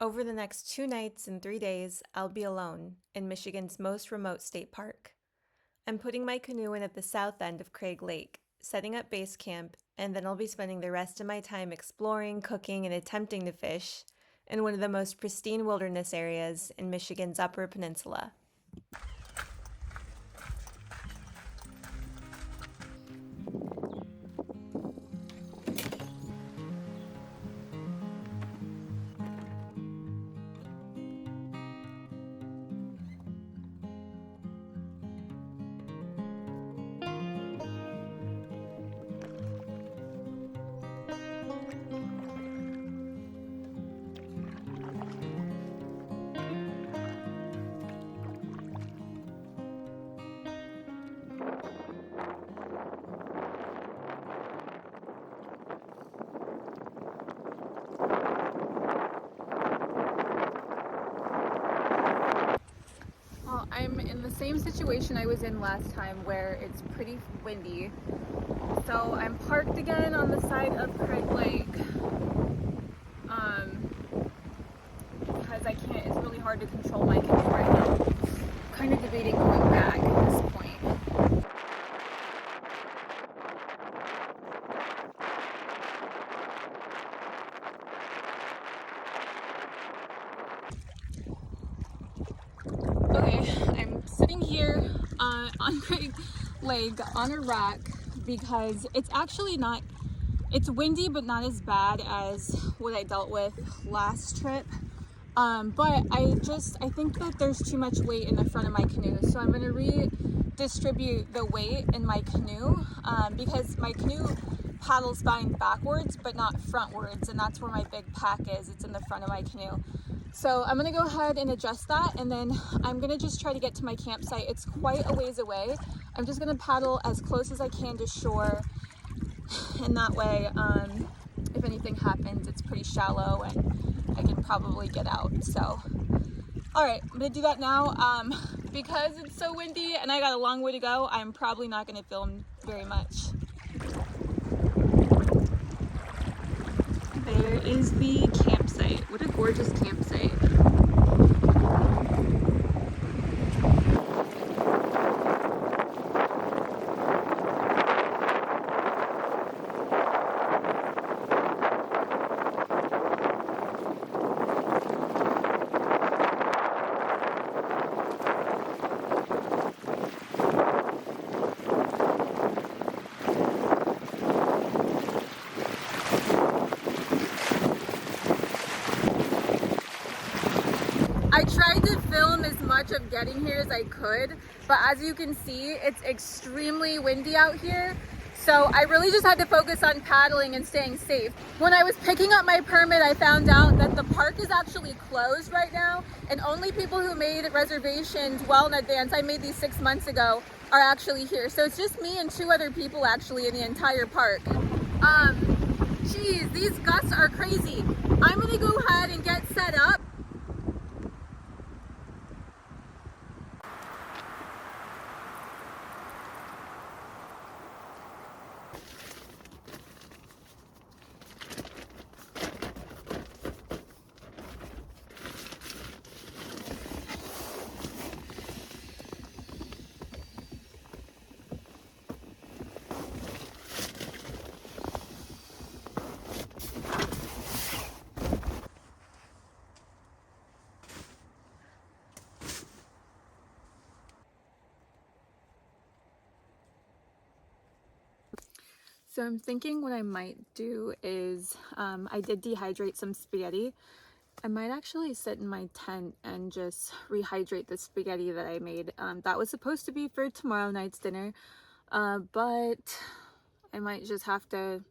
Over the next 2 nights and 3 days, I'll be alone in Michigan's most remote state park. I'm putting my canoe in at the south end of Craig Lake, setting up base camp, and then I'll be spending the rest of my time exploring, cooking, and attempting to fish in one of the most pristine wilderness areas in Michigan's Upper Peninsula. Well, I'm in the same situation I was in last time where it's pretty windy. So I'm parked again on the side of Craig Lake because it's really hard to control my canoe right now. Kind of debating going back at this point. Okay, I'm sitting here on Craig Lake on a rock because it's actually it's windy, but not as bad as what I dealt with last trip. But I think that there's too much weight in the front of my canoe. So I'm going to redistribute the weight in my canoe because my canoe paddles fine backwards, but not frontwards. And that's where my big pack is. It's in the front of my canoe. So I'm going to go ahead and adjust that. And then I'm going to just try to get to my campsite. It's quite a ways away. I'm just going to paddle as close as I can to shore. And that way, if anything happens, it's pretty shallow and I can probably get out. So, all right, I'm gonna do that now. Because it's so windy and I got a long way to go, I'm probably not gonna film very much. There is the campsite. What a gorgeous campsite. I tried to film as much of getting here as I could, but as you can see, it's extremely windy out here. So I really just had to focus on paddling and staying safe. When I was picking up my permit, I found out that the park is actually closed right now, and only people who made reservations well in advance, I made these 6 months ago, are actually here. So it's just me and 2 other people actually in the entire park. Geez, these gusts are crazy. I'm gonna go ahead and get set up. So I'm thinking what I might do is, I did dehydrate some spaghetti. I might actually sit in my tent and just rehydrate the spaghetti that I made. That was supposed to be for tomorrow night's dinner, but I might just have to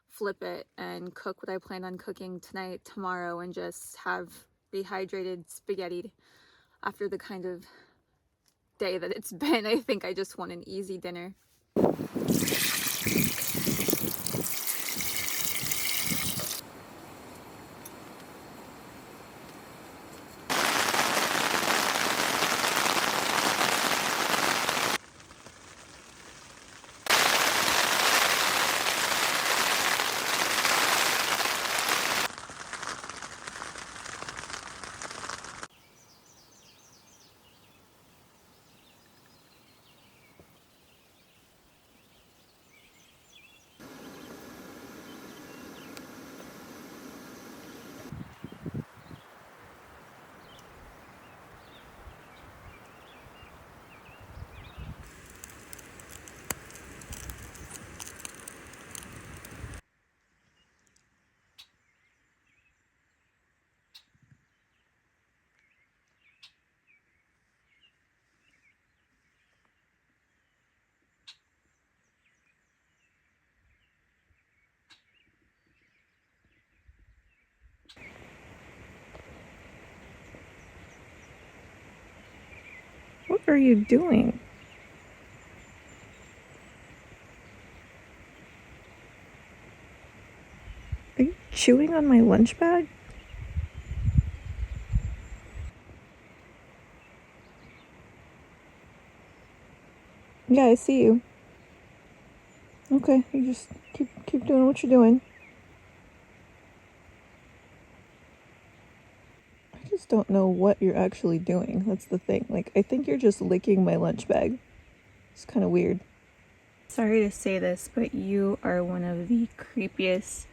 flip it and cook what I plan on cooking tonight, tomorrow, and just have rehydrated spaghetti after the kind of day that it's been. I think I just want an easy dinner. are you doing? Are you chewing on my lunch bag? Yeah, I see you. Okay, you just keep doing what you're doing. I just don't know what you're actually doing. That's the thing. Like, I think you're just licking my lunch bag. It's kind of weird. Sorry to say this, but you are one of the creepiest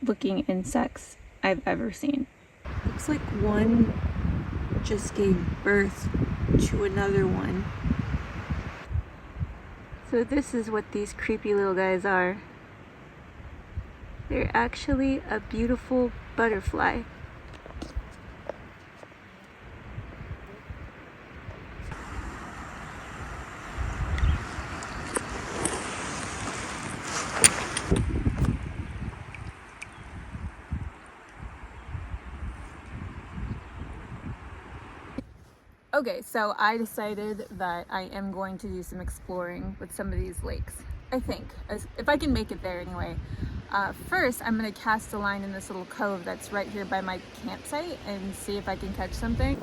looking insects I've ever seen. Looks like one just gave birth to another one. So this is what these creepy little guys are. They're actually a beautiful butterfly. Okay, so I decided that I am going to do some exploring with some of these lakes. I think, if I can make it there anyway. First, I'm gonna cast a line in this little cove that's right here by my campsite and see if I can catch something.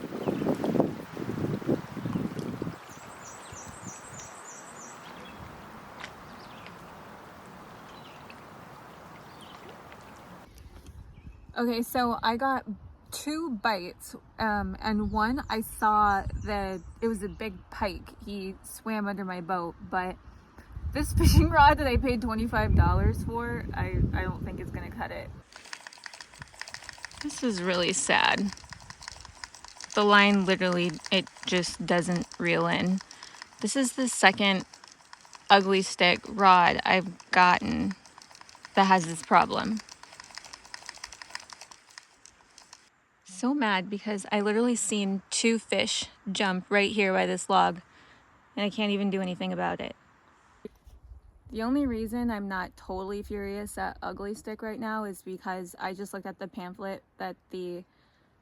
Okay, so I got 2 bites, and one I saw that it was a big pike. He swam under my boat, but this fishing rod that I paid $25 for, I don't think it's gonna cut it. This is really sad. The line literally, it just doesn't reel in. This is the second ugly stick rod I've gotten that has this problem. So mad because I literally seen 2 fish jump right here by this log and I can't even do anything about it. The only reason I'm not totally furious at ugly stick right now is because I just looked at the pamphlet that the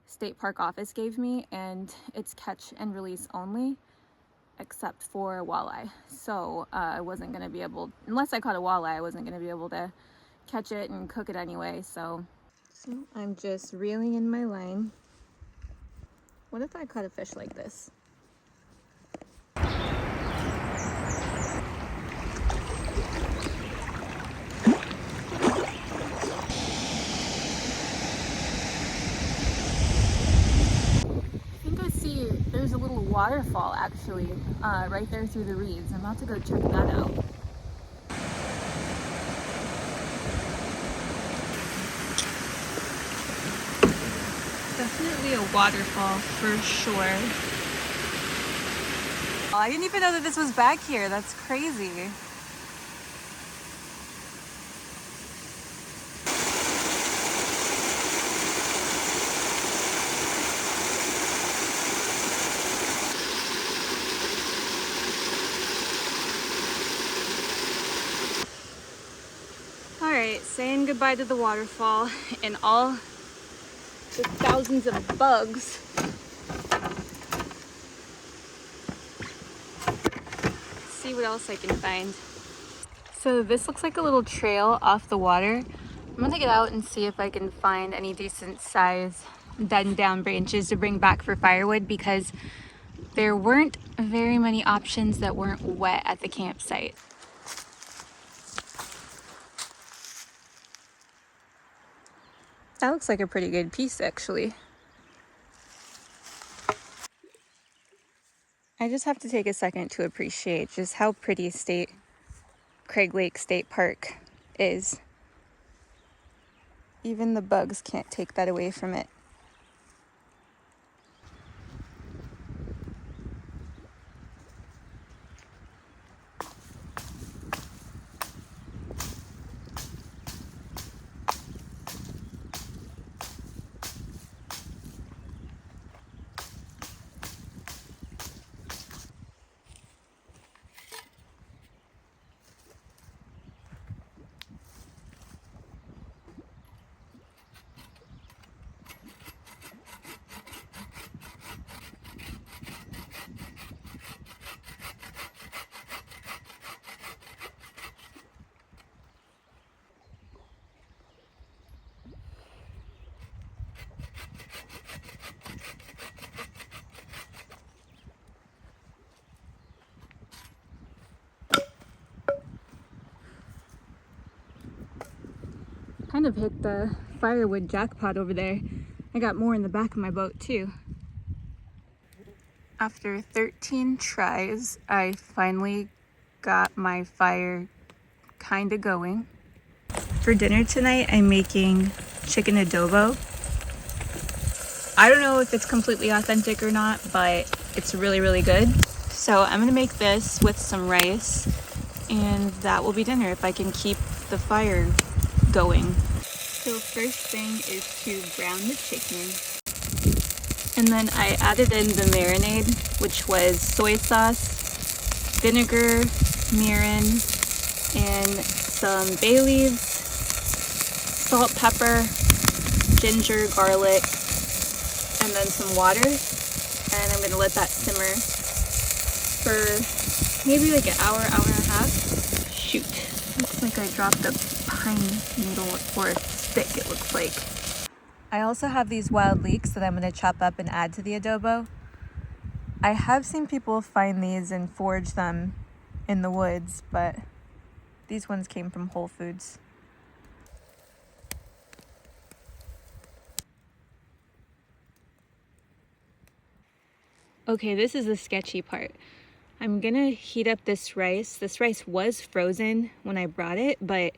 state park office gave me and it's catch and release only except for walleye. So I wasn't going to be able, unless I caught a walleye, I wasn't going to be able to catch it and cook it anyway. So I'm just reeling in my line. What if I caught a fish like this? I think I see there's a little waterfall actually right there through the reeds. I'm about to go check that out. Definitely a waterfall for sure. Oh, I didn't even know that this was back here. That's crazy. Alright, saying goodbye to the waterfall and all the thousands of bugs. See what else I can find. So this looks like a little trail off the water. I'm gonna get out and see if I can find any decent size dead and down branches to bring back for firewood because there weren't very many options that weren't wet at the campsite. That looks like a pretty good piece actually. I just have to take a second to appreciate just how pretty Craig Lake State Park is. Even the bugs can't take that away from it. kind of hit the firewood jackpot over there. I got more in the back of my boat too. After 13 tries, I finally got my fire kind of going. For dinner tonight, I'm making chicken adobo. I don't know if it's completely authentic or not, but it's really, really good. So I'm gonna make this with some rice, and that will be dinner if I can keep the fire going. So first thing is to brown the chicken. And then I added in the marinade, which was soy sauce, vinegar, mirin, and some bay leaves, salt, pepper, ginger, garlic, and then some water. And I'm gonna let that simmer for maybe like an hour, hour and a half. Shoot, looks like I dropped a pine needle or a stick, it looks like. I also have these wild leeks that I'm going to chop up and add to the adobo. I have seen people find these and forage them in the woods, but these ones came from Whole Foods. Okay, this is the sketchy part. I'm going to heat up this rice. This rice was frozen when I brought it, but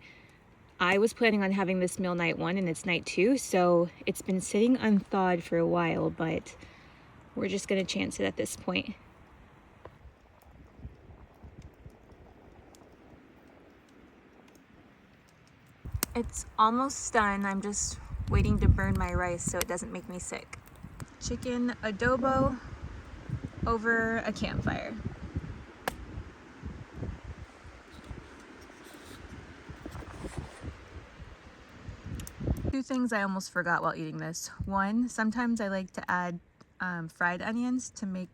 I was planning on having this meal night 1 and it's night 2, so it's been sitting unthawed for a while, but we're just gonna chance it at this point. It's almost done. I'm just waiting to burn my rice so it doesn't make me sick. Chicken adobo over a campfire. Two things I almost forgot while eating this. One, sometimes I like to add fried onions to make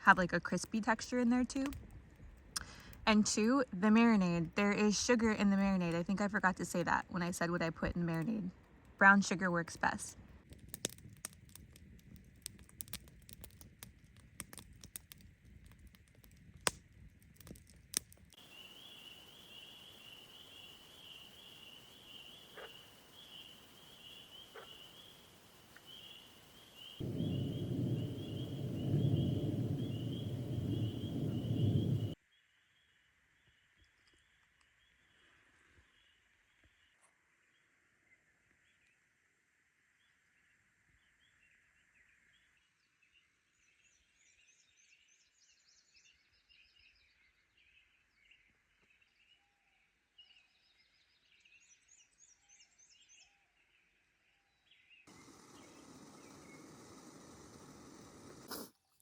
have a crispy texture in there too. And 2, the marinade. There is sugar in the marinade. I think I forgot to say that when I said what I put in marinade. Brown sugar works best.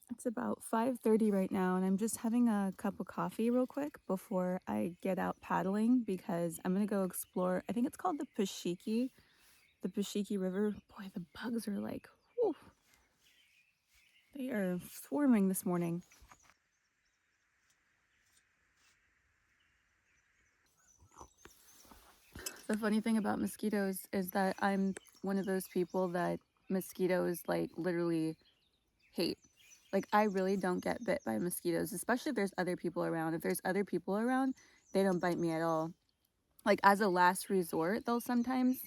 It's about 5:30 right now, and I'm just having a cup of coffee real quick before I get out paddling because I'm gonna go explore. I think it's called the Pashiki River. Boy, the bugs are like, whew, they are swarming this morning. The funny thing about mosquitoes is that I'm one of those people that mosquitoes like literally hate. Like, I really don't get bit by mosquitoes, especially if there's other people around. If there's other people around, they don't bite me at all. Like, as a last resort, they'll sometimes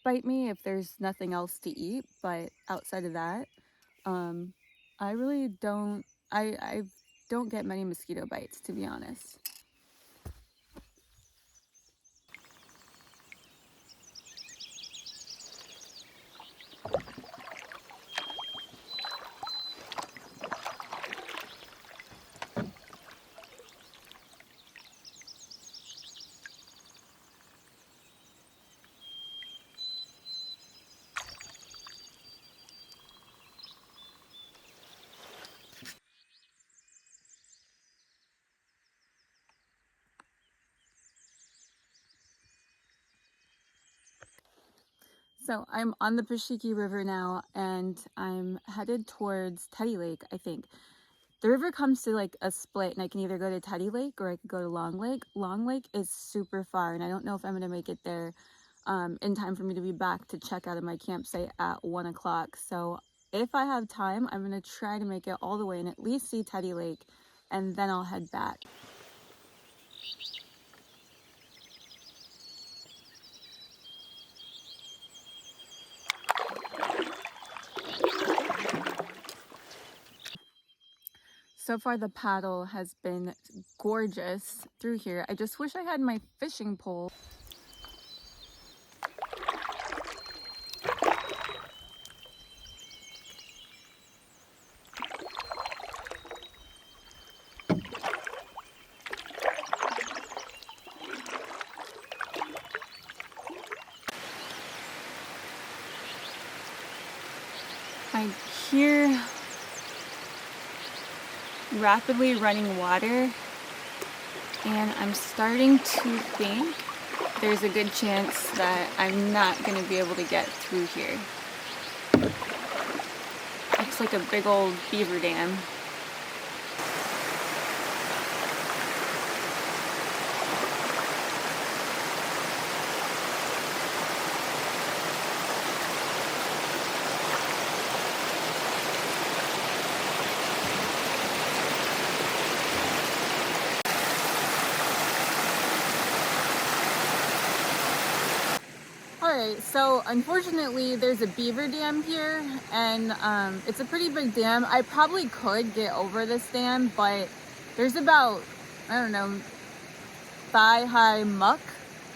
bite me if there's nothing else to eat, but outside of that, I really don't, I don't get many mosquito bites, to be honest. So I'm on the Pashiki River now, and I'm headed towards Teddy Lake, I think. The river comes to like a split, and I can either go to Teddy Lake or I could go to Long Lake. Long Lake is super far, and I don't know if I'm going to make it there in time for me to be back to check out of my campsite at 1 o'clock. So if I have time, I'm going to try to make it all the way and at least see Teddy Lake, and then I'll head back. So far the paddle has been gorgeous through here. I just wish I had my fishing pole. I hear rapidly running water, and I'm starting to think there's a good chance that I'm not going to be able to get through here. Looks like a big old beaver dam. Alright, so unfortunately there's a beaver dam here, and it's a pretty big dam. I probably could get over this dam, but there's about, I don't know, thigh-high muck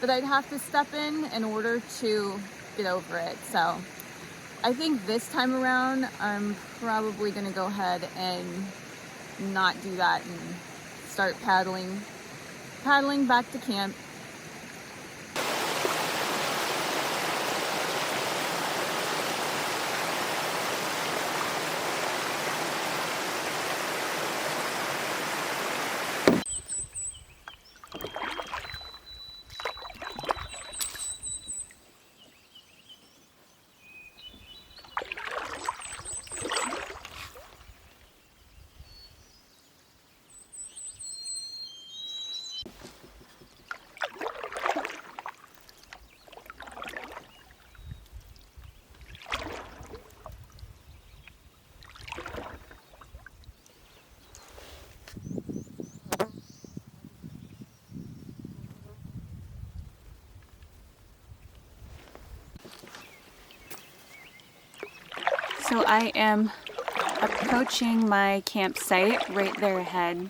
that I'd have to step in order to get over it. So I think this time around I'm probably going to go ahead and not do that and start paddling back to camp. So I am approaching my campsite right there ahead.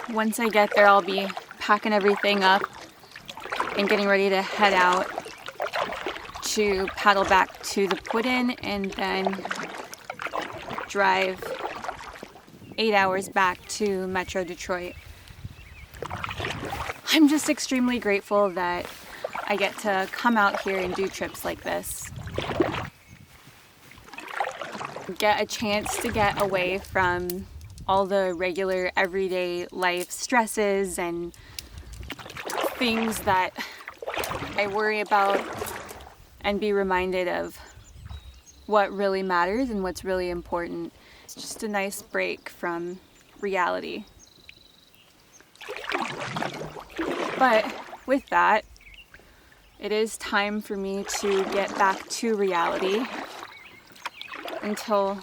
Once I get there, I'll be packing everything up and getting ready to head out to paddle back to the put-in and then drive 8 hours back to Metro Detroit. I'm just extremely grateful that I get to come out here and do trips like this. Get a chance to get away from all the regular everyday life stresses and things that I worry about, and be reminded of what really matters and what's really important. It's just a nice break from reality. But with that, it is time for me to get back to reality until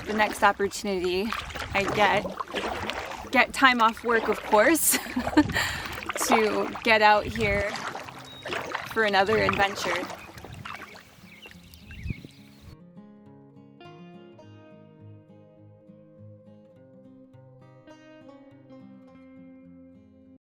the next opportunity I get time off work, of course, to get out here for another adventure.